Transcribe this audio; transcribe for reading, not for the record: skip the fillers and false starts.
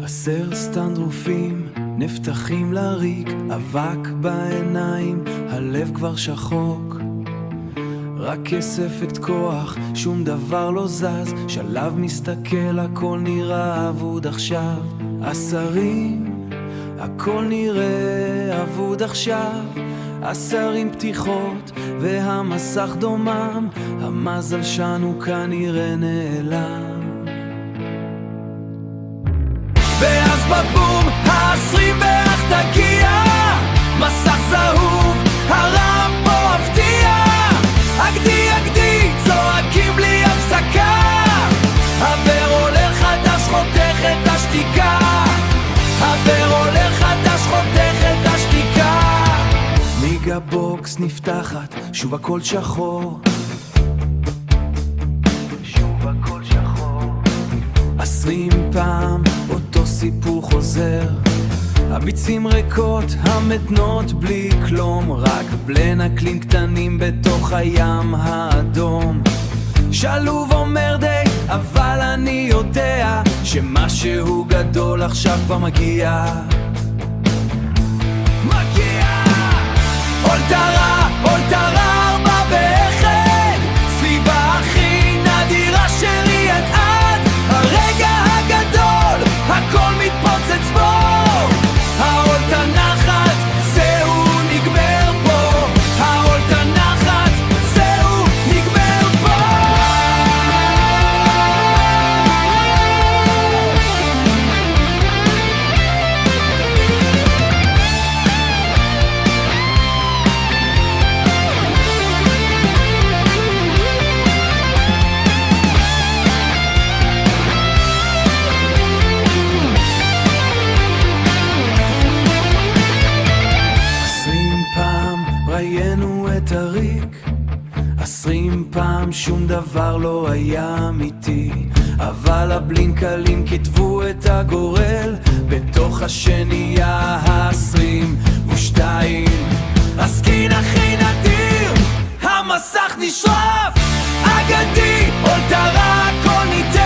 10 סטנדרופים נפתחים לריק, אבק בעיניים, הלב כבר שחוק. רק כספת כוח, שום דבר לא זז, שלב מסתכל, הכל נראה אבוד עכשיו. השרים, הכל נראה אבוד עכשיו. השרים פתיחות והמסך דומם, המזל שלנו כנראה נעלם. ואז בבום, העשרים ואך תגיע, מסך זהוב, הרם פה הפתיע. אגדי אגדי, צועקים בלי הפסקה, הבר עולה חדש, חותך את השתיקה. הבר עולה חדש, חותך את השתיקה. מיגה בוקס נפתחת, שוב הכל שחור. שוב הכל שחור. 20 פעם אותו סיפור חוזר, הביצים ריקות, המתנות בלי כלום, רק בלנקלים קטנים בתוך הים האדום. שלוב אומר די, אבל אני יודע שמשהו גדול עכשיו כבר מגיע. מגיע! אולטרה, אולטרה, 4 באחד, סביבה הכי נדירה שלי עד עד. הרגע הגדול, הכל מתפוצץ בו, האולטה נחת, זהו נגמר פה. האולטה נחת, זהו נגמר פה. ראינו את הריק, 20 פעם שום דבר לא היה אמיתי, אבל הבלינקלים כתבו את הגורל בתוך השנייה 22. הסכין הכי נדיר, המסך נשרף, אגדי, אולטרה, הכל ניתן.